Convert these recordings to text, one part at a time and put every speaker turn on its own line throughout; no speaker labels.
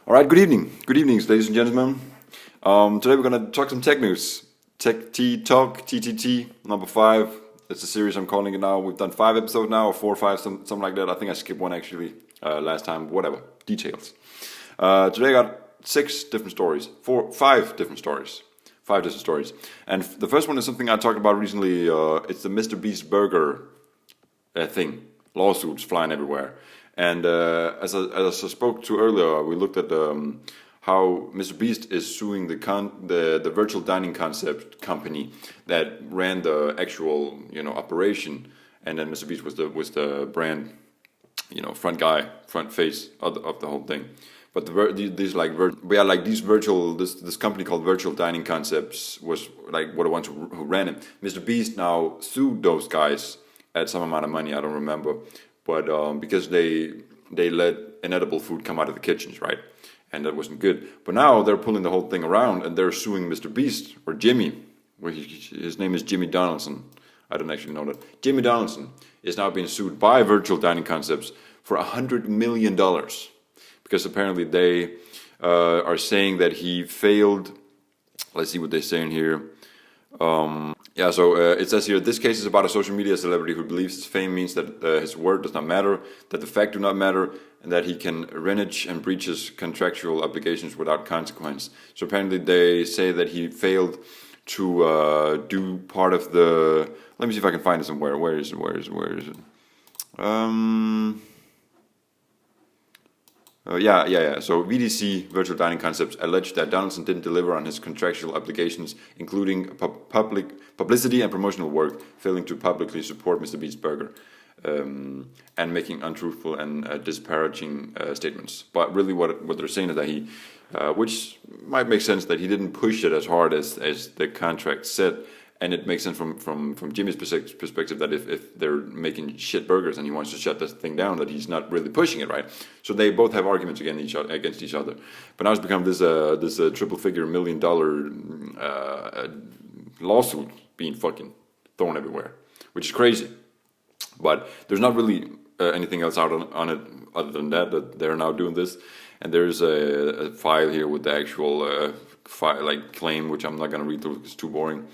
All right, good evening. Good evenings, ladies and gentlemen. Today we're going to talk some tech news. Tech T Talk, TTT, number 5. It's a series I'm calling it now. We've done 5 episodes now, or 4 or 5, something like that. I think I skipped one actually last time, whatever, details. Today I got 5 different stories. 5 different stories. And the first one is something I talked about recently. It's the Mr. Beast burger thing. Lawsuits flying everywhere. And as I spoke to earlier, we looked at how Mr. Beast is suing the virtual dining concept company that ran the actual operation, and then Mr. Beast was the brand front face of the whole thing. But this company called Virtual Dining Concepts was like the ones who ran it. Mr. Beast now sued those guys at some amount of money, I don't remember. But because they let inedible food come out of the kitchens, right? And that wasn't good. But now they're pulling the whole thing around and they're suing Mr. Beast, or Jimmy. His name is Jimmy Donaldson. I don't actually know that. Jimmy Donaldson is now being sued by Virtual Dining Concepts for $100 million. Because apparently they are saying that he failed. Let's see what they say in here. It says here, this case is about a social media celebrity who believes his fame means that his word does not matter, that the fact do not matter, and that he can renege and breach his contractual obligations without consequence. So apparently they say that he failed to do part of the... Let me see if I can find it somewhere. Where is it? So VDC, Virtual Dining Concepts, alleged that Donaldson didn't deliver on his contractual obligations, including publicity and promotional work, failing to publicly support Mr. Beast's burger, and making untruthful and disparaging statements. But really what they're saying is that he, which might make sense, that he didn't push it as hard as the contract said. And it makes sense from Jimmy's perspective that if they're making shit burgers and he wants to shut this thing down, that he's not really pushing it, right? So they both have arguments against each other. But now it's become this triple-figure $1 million lawsuit being fucking thrown everywhere, which is crazy. But there's not really anything else out on it other than that they're now doing this. And there's a file here with the actual claim, which I'm not going to read through because it's too boring.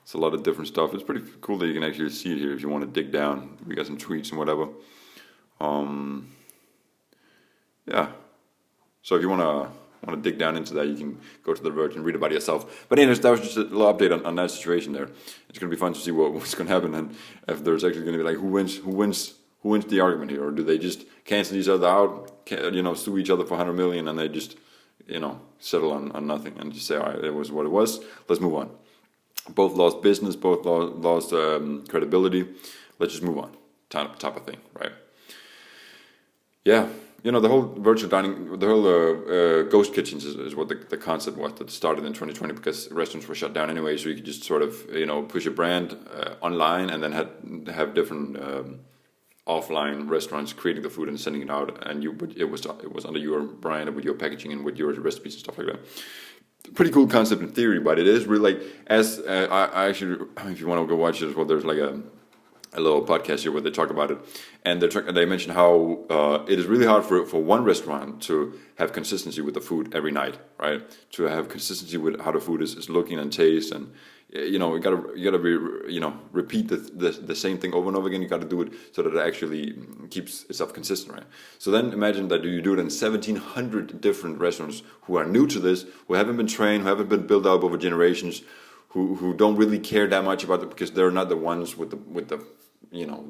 It's a lot of different stuff. It's pretty cool that you can actually see it here if you want to dig down. We got some tweets and whatever. So if you want to dig down into that, you can go to The Verge and read about it yourself. But anyways, that was just a little update on that situation there. It's going to be fun to see what's going to happen, and if there's actually going to be like who wins the argument here, or do they just cancel each other out, sue each other for $100 million, and they just settle on nothing and just say, all right, it was what it was. Let's move on. Both lost business, both lost credibility. Let's just move on, type of thing, right? Yeah, the whole virtual dining, the whole ghost kitchens is what the concept was that started in 2020, because restaurants were shut down anyway, so you could just sort of push a brand online and then have different offline restaurants creating the food and sending it out, and it was under your brand and with your packaging and with your recipes and stuff like that. Pretty cool concept in theory, but it is really I actually, if you want to go watch it as well, there's like a little podcast here where they talk about it, and they mention how it is really hard for one restaurant to have consistency with the food every night, right? To have consistency with how the food is looking and taste, and you gotta repeat the same thing over and over again. You gotta do it so that it actually keeps itself consistent, right? So then imagine that you do it in 1,700 different restaurants who are new to this, who haven't been trained, who haven't been built up over generations, who don't really care that much about it because they're not the ones with the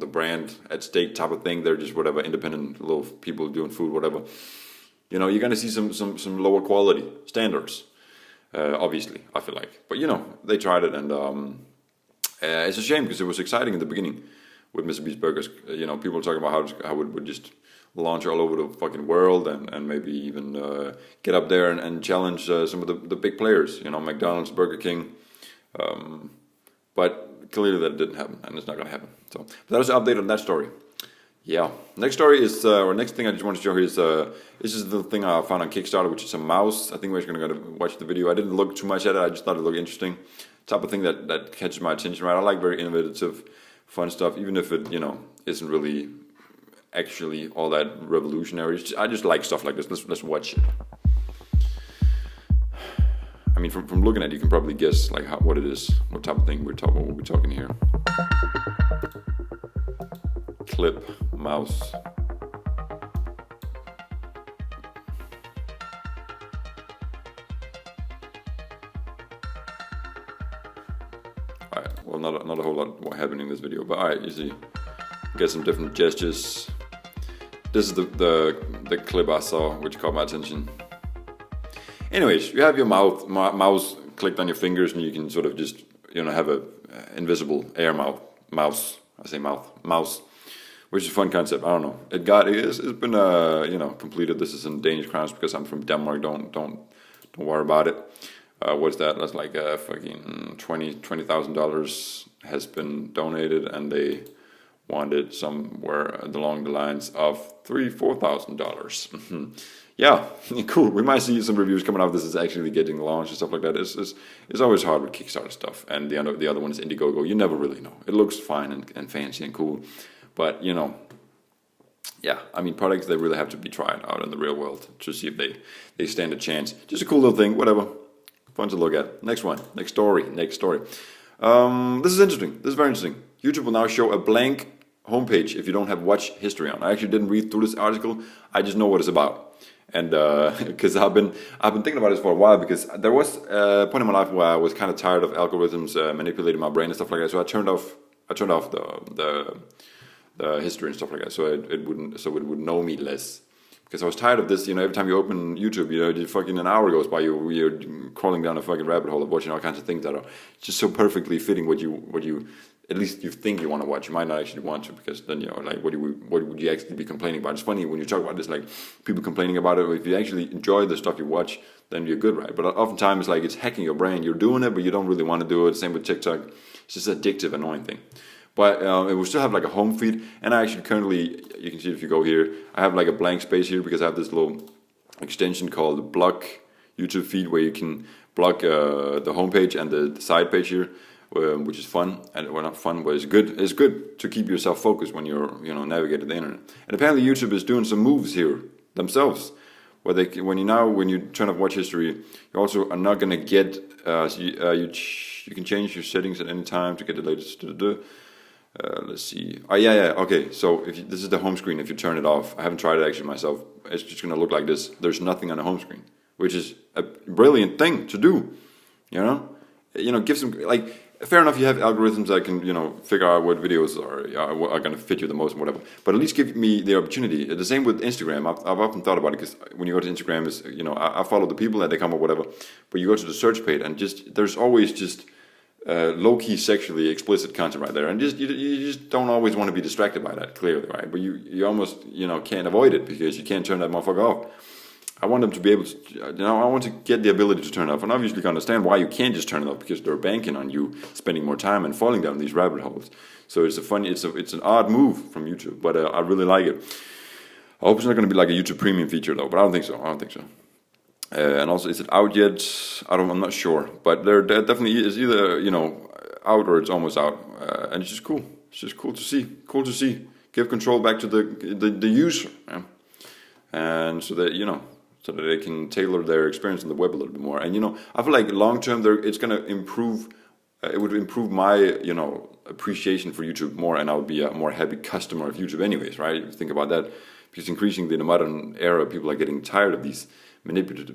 brand at stake type of thing. They're just whatever independent little people doing food, whatever. You're gonna see some lower quality standards. Obviously, I feel like. But, they tried it, and it's a shame because it was exciting in the beginning with Mr. Beast Burgers. People were talking about how it would just launch all over the fucking world and maybe even get up there and challenge some of the big players, McDonald's, Burger King. But clearly that didn't happen, and it's not going to happen. So that was an update on that story. Yeah. Next story is, next thing I just want to show here is this is the thing I found on Kickstarter, which is a mouse. I think we're going to go to watch the video. I didn't look too much at it. I just thought it looked interesting. Type of thing that catches my attention, right? I like very innovative, fun stuff, even if it, isn't really actually all that revolutionary. I just like stuff like this. Let's watch it. I mean, from looking at it, you can probably guess like what it is, what type of thing we're talking here. Clip mouse. Alright, well, not a whole lot happening in this video, but alright, you see, get some different gestures. This is the clip I saw, which caught my attention. Anyways, you have your mouse clicked on your fingers, and you can sort of just, have a invisible air mouse. I say mouse, which is a fun concept. I don't know. It's been completed. This is in Danish crowns because I'm from Denmark. Don't worry about it. What's that? That's like fucking $20,000 has been donated, and they wanted somewhere along the lines of $3,000-$4,000. Yeah, cool. We might see some reviews coming out. This is actually getting launched and stuff like that. It's always hard with Kickstarter stuff, and the other one is Indiegogo. You never really know. It looks fine and fancy and cool, but yeah. I mean, products, they really have to be tried out in the real world to see if they stand a chance. Just a cool little thing, whatever. Fun to look at. Next story. This is interesting. This is very interesting. YouTube will now show a blank homepage if you don't have watch history on. I actually didn't read through this article. I just know what it's about. And because I've been thinking about this for a while, because there was a point in my life where I was kind of tired of algorithms manipulating my brain and stuff like that. So I turned off the history and stuff like that, so it would know me less. Because I was tired of this, every time you open YouTube, fucking an hour goes by, you're crawling down a fucking rabbit hole of watching all kinds of things that are just so perfectly fitting what you at least you think you want to watch. You might not actually want to, because then like what would you actually be complaining about? It's funny when you talk about this, like people complaining about it. If you actually enjoy the stuff you watch, then you're good, right? But oftentimes it's hacking your brain. You're doing it, but you don't really want to do it. Same with TikTok. It's just an addictive, annoying thing. But it will still have like a home feed, and I actually currently, you can see if you go here, I have like a blank space here because I have this little extension called Block YouTube Feed, where you can block the homepage and the side page here, which is fun, and well, not fun, but it's good. It's good to keep yourself focused when you're navigating the internet. And apparently YouTube is doing some moves here themselves, where when you turn off watch history, you also are not going to get you can change your settings at any time to get the latest. Let's see. Okay, so this is the home screen. If you turn it off, I haven't tried it actually myself. It's just going to look like this. There's nothing on the home screen, which is a brilliant thing to do. Give some, like, fair enough, you have algorithms that can, figure out what videos are going to fit you the most and whatever. But at least give me the opportunity. The same with Instagram. I've often thought about it, because when you go to Instagram, I follow the people that they come up, whatever. But you go to the search page, and there's always just low-key sexually explicit content right there, and you just don't always want to be distracted by that, clearly, right? But you almost can't avoid it, because you can't turn that motherfucker off. I want them to be able to, I want to get the ability to turn it off, and obviously you can understand why you can't just turn it off, because they're banking on you spending more time and falling down these rabbit holes. So it's an odd move from YouTube, but I really like it. I hope it's not going to be like a YouTube Premium feature though, but I don't think so. And also, is it out yet? I'm not sure, but there definitely is either out or it's almost out, and it's just cool. It's just cool to see. Give control back to the user, and so that they can tailor their experience on the web a little bit more. And I feel like long term, it's going to improve. It would improve my appreciation for YouTube more, and I would be a more happy customer of YouTube, anyways, right? If you think about that, because increasingly in the modern era, people are getting tired of these manipulative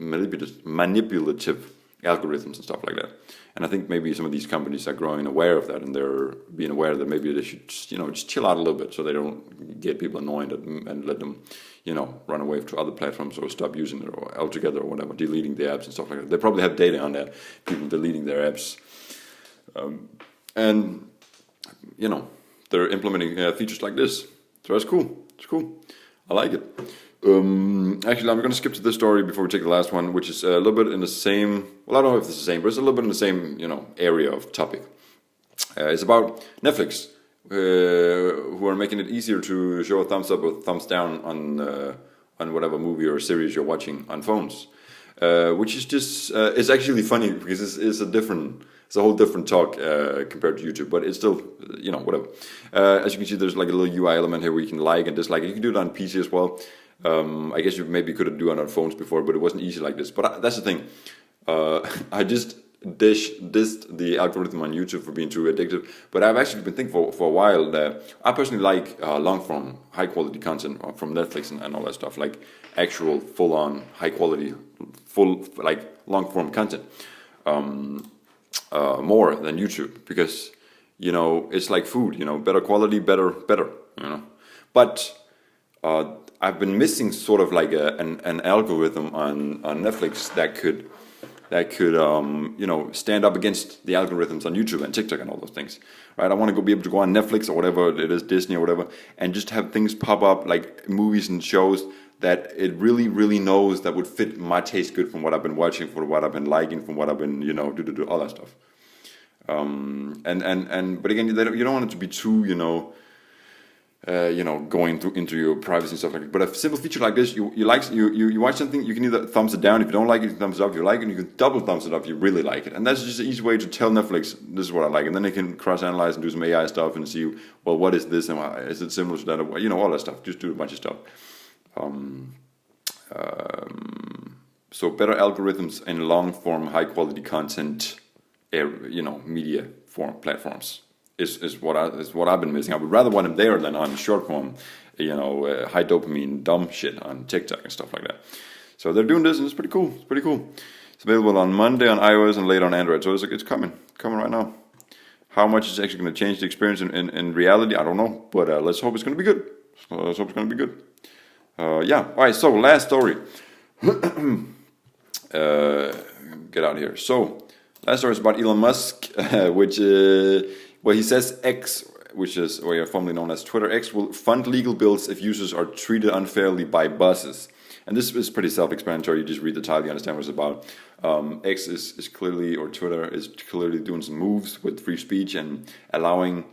algorithms and stuff like that. And I think maybe some of these companies are growing aware of that, and they're being aware that maybe they should just chill out a little bit, so they don't get people annoyed and let them run away to other platforms, or stop using it altogether, or whatever, deleting the apps and stuff like that. They probably have data on that, people deleting their apps, and they're implementing features like this. So it's cool. I like it. Actually, I'm going to skip to this story before we take the last one, which is a little bit in the same, well, I don't know if it's the same, but it's a little bit in the same, area of topic. It's about Netflix, who are making it easier to show a thumbs up or thumbs down on whatever movie or series you're watching on phones, which is just, it's actually funny, because it's a whole different talk compared to YouTube, but it's still, whatever. As you can see, there's like a little UI element here where you can like and dislike. You can do it on PC as well. I guess you maybe could do it on phones before, but it wasn't easy like this. But that's the thing. I just dissed the algorithm on YouTube for being too addictive, but I've actually been thinking for a while that I personally like long form, high quality content from Netflix and all that stuff, like actual full on high quality, full like long form content, more than YouTube, because it's like food, better quality, better, but I've been missing sort of like an algorithm on Netflix that could stand up against the algorithms on YouTube and TikTok and all those things, right? I want to be able to go on Netflix or whatever it is, Disney or whatever, and just have things pop up like movies and shows that it really, really knows that would fit my taste good from what I've been watching, from what I've been liking, from what I've been, do all that stuff. But again, you don't want it to be too, going into your privacy and stuff like that. But a simple feature like this, you watch something, you can either thumbs it down if you don't like it, you can thumbs it up if you like it, and you can double thumbs it up if you really like it. And that's just an easy way to tell Netflix, this is what I like. And then they can cross-analyze and do some AI stuff and see, well, what is this and is it similar to that? All that stuff. Just do a bunch of stuff. So better algorithms in long-form, high-quality content, media form platforms. Is what I've been missing. I would rather want them there than on short form, high dopamine dumb shit on TikTok and stuff like that. So they're doing this, and it's pretty cool. It's available on Monday on iOS and later on Android. So it's coming right now. How much is actually going to change the experience in reality? I don't know, but let's hope it's going to be good. Yeah. All right. So last story. Get out of here. So last story is about Elon Musk, which. Well, he says X, which is formerly known as Twitter, X will fund legal bills if users are treated unfairly by bosses. And this is pretty self-explanatory. You just read the title, you understand what it's about. X is clearly, or Twitter is clearly doing some moves with free speech and allowing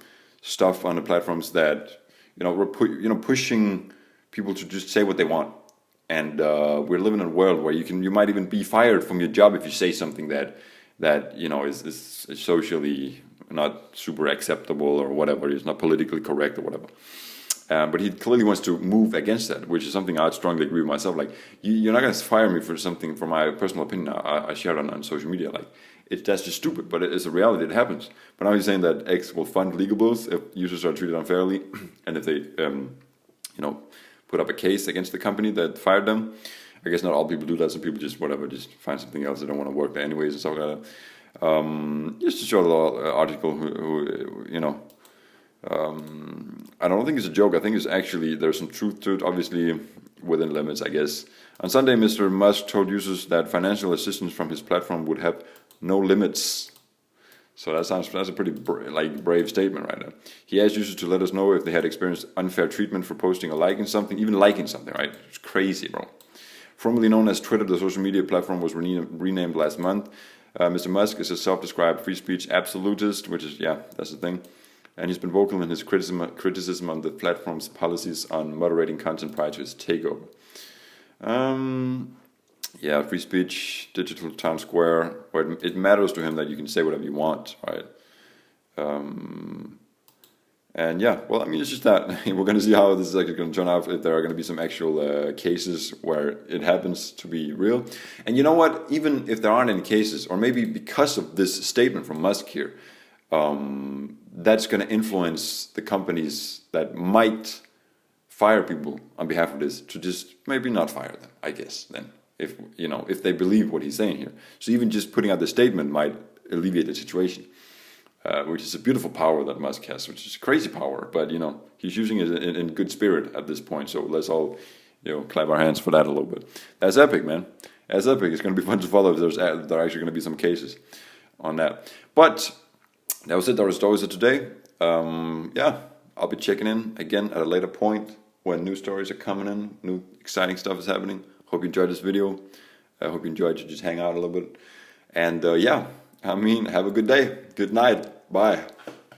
stuff on the platforms that pushing people to just say what they want. And we're living in a world where you might even be fired from your job if you say something that is socially not super acceptable or whatever. It's not politically correct or whatever. But he clearly wants to move against that, which is something I'd strongly agree with myself. Like, you're not going to fire me for something, for my personal opinion I shared on social media. Like, that's just stupid, but it's a reality. It happens. But now he's saying that X will fund legal bills if users are treated unfairly, and if they, put up a case against the company that fired them. I guess not all people do that. Some people just find something else. They don't want to work there anyways and stuff like that. Just to show the article, I don't think it's a joke. I think it's actually, there's some truth to it, obviously within limits, I guess. On Sunday, Mr. Musk told users that financial assistance from his platform would have no limits. So that's a pretty brave statement right there. He asked users to let us know if they had experienced unfair treatment for posting or liking something, even liking something, right? It's crazy, bro. Formerly known as Twitter, the social media platform was renamed last month. Mr. Musk is a self-described free speech absolutist, which is, that's the thing. And he's been vocal in his criticism on the platform's policies on moderating content prior to its takeover. Free speech, digital town square, where it matters to him that you can say whatever you want, right? It's just that. We're going to see how this is actually going to turn out, if there are going to be some actual cases where it happens to be real. And you know what? Even if there aren't any cases, or maybe because of this statement from Musk here, that's going to influence the companies that might fire people on behalf of this to just maybe not fire them, I guess, then, if they believe what he's saying here. So even just putting out the statement might alleviate the situation. Which is a beautiful power that Musk has, which is crazy power, but he's using it in good spirit at this point. So let's all clap our hands for that a little bit. That's epic, man. That's epic. It's going to be fun to follow if there are actually going to be some cases on that. But that was it. That was the stories of today. I'll be checking in again at a later point when new stories are coming in, new exciting stuff is happening. Hope you enjoyed this video. I hope you enjoyed to just hang out a little bit. And have a good day. Good night. Bye.